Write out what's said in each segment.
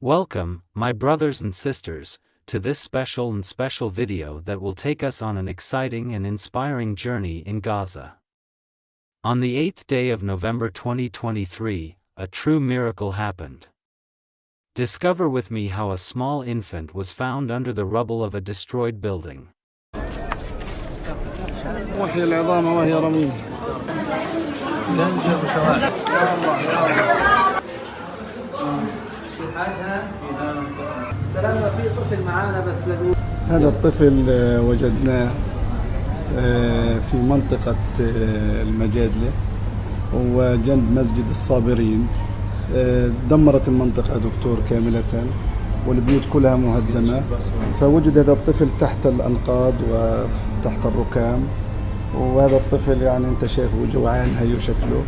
Welcome, my brothers and sisters, to this special video that will take us on an exciting and inspiring journey in Gaza. On the 8th day of November 2023, a true miracle happened. Discover with me how a small infant was found under the rubble of a destroyed building. وحي العظام وهي رميم. هذا الطفل وجدناه في منطقة المجادلة وجنب مسجد الصابرين. دمرت المنطقة دكتور كاملة والبيوت كلها مهدمة، فوجد هذا الطفل تحت الأنقاض وتحت الركام. وهذا الطفل يعني انت شايفه جوعان هيو شكله.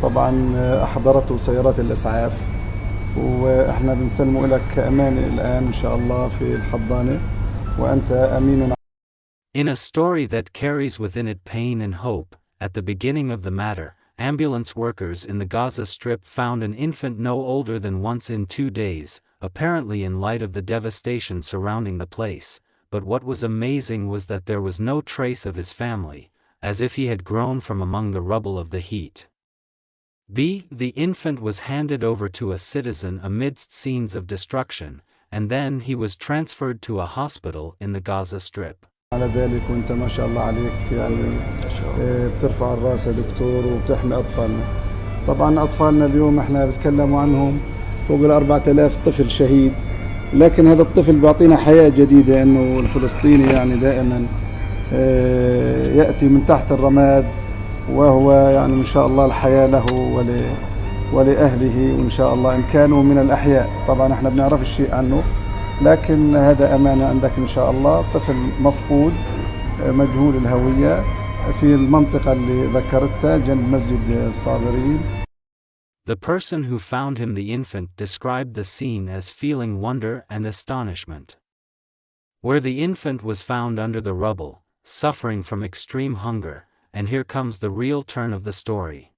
طبعا أحضرته سيارات الإسعاف واحنا بنسلمه لك أمانة الآن إن شاء الله في الحضانة وأنت أمين. In a story that carries within it pain and hope, at the beginning of the matter, ambulance workers in the Gaza Strip found an infant no older than once in 2 days, apparently in light of the devastation surrounding the place. But what was amazing was that there was no trace of his family, as if he had grown from among the rubble of the heat. The infant was handed over to a citizen amidst scenes of destruction, and then he was transferred to a hospital in the Gaza Strip. على ذلك وانت ما شاء الله عليك يعني بترفع الراس يا دكتور وبتحمي أطفالنا. طبعا أطفالنا اليوم احنا بتكلموا عنهم فوق 4000 طفل شهيد، لكن هذا الطفل بيعطينا حياة جديدة، انه الفلسطيني يعني دائما يأتي من تحت الرماد، وهو يعني إن شاء الله الحياة له ولأهله، وإن شاء الله إن كانوا من الأحياء. طبعا احنا بنعرف الشيء عنه، لكن هذا أمانة عندك إن شاء الله. طفل مفقود مجهول الهوية في المنطقة اللي ذكرتها جنب مسجد الصابرين. The person who found him, the infant, described the scene as feeling wonder and astonishment. Where the infant was found under the rubble, suffering from extreme hunger, and here comes the real turn of the story.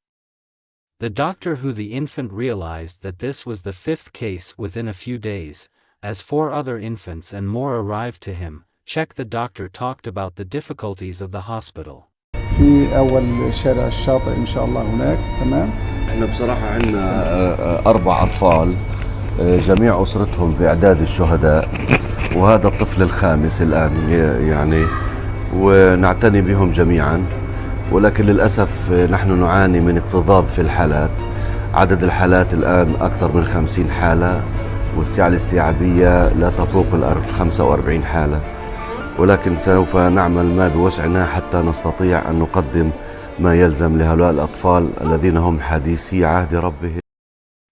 The doctor who the infant realized that this was the 5th case within a few days, as 4 other infants and more arrived to him. Check the doctor talked about the difficulties of the hospital. في أول شارع الشاطئ إن شاء الله هناك. تمام. احنا بصراحة عندنا 4 أطفال جميع أسرتهم بإعداد الشهداء، وهذا الطفل الخامس الآن يعني، ونعتني بهم جميعا. ولكن للأسف نحن نعاني من اكتظاظ في الحالات. عدد الحالات الآن أكثر من 50 حالة، والسعة الاستيعابية لا تفوق 45 حالة، ولكن سوف نعمل ما بوسعنا حتى نستطيع أن نقدم ما يلزم لهؤلاء الأطفال الذين هم حديثي عهد ربهم.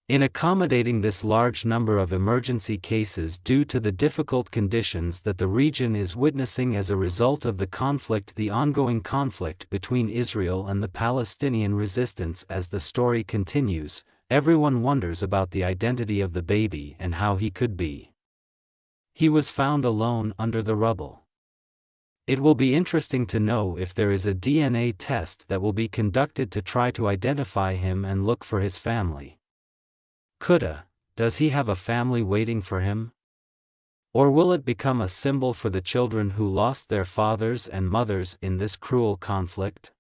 In accommodating this large number of emergency cases due to the difficult conditions that the region is witnessing as a result of the ongoing conflict between Israel and the Palestinian resistance, as the story continues, everyone wonders about the identity of the baby and how he could be. He was found alone under the rubble. It will be interesting to know if there is a DNA test that will be conducted to try to identify him and look for his family. Does he have a family waiting for him? Or will it become a symbol for the children who lost their fathers and mothers in this cruel conflict?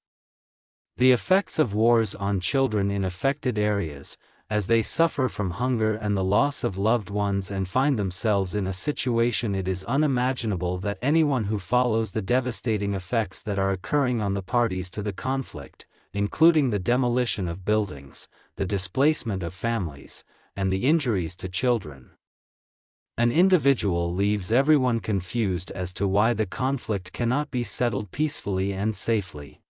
The effects of wars on children in affected areas, as they suffer from hunger and the loss of loved ones and find themselves in a situation it is unimaginable that anyone who follows the devastating effects that are occurring on the parties to the conflict, including the demolition of buildings, the displacement of families, and the injuries to children. An individual leaves everyone confused as to why the conflict cannot be settled peacefully and safely.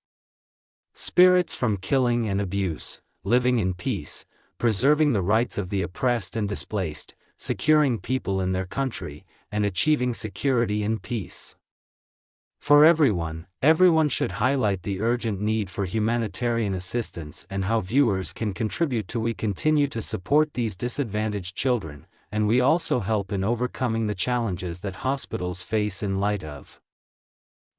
Spirits from killing and abuse, living in peace, preserving the rights of the oppressed and displaced, securing people in their country, and achieving security and peace. For everyone should highlight the urgent need for humanitarian assistance and how viewers can contribute to we continue to support these disadvantaged children, and we also help in overcoming the challenges that hospitals face in light of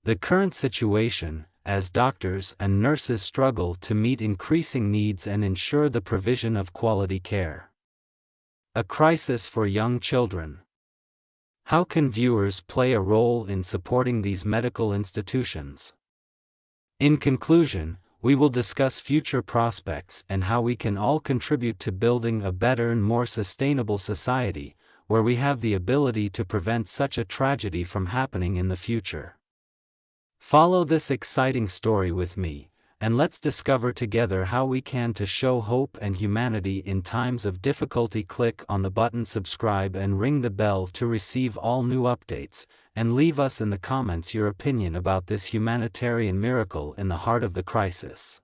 the current situation, as doctors and nurses struggle to meet increasing needs and ensure the provision of quality care. A crisis for young children. How can viewers play a role in supporting these medical institutions? In conclusion, we will discuss future prospects and how we can all contribute to building a better and more sustainable society, where we have the ability to prevent such a tragedy from happening in the future. Follow this exciting story with me, and let's discover together how we can to show hope and humanity in times of difficulty. Click on the button subscribe and ring the bell to receive all new updates, and leave us in the comments your opinion about this humanitarian miracle in the heart of the crisis.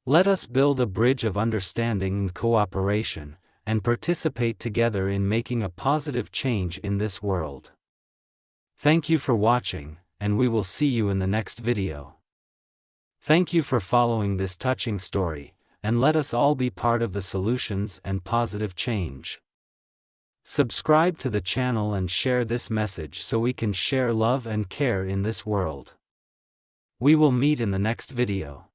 Let us build a bridge of understanding and cooperation, and participate together in making a positive change in this world. Thank you for watching, and we will see you in the next video. Thank you for following this touching story, and let us all be part of the solutions and positive change. Subscribe to the channel and share this message so we can share love and care in this world. We will meet in the next video.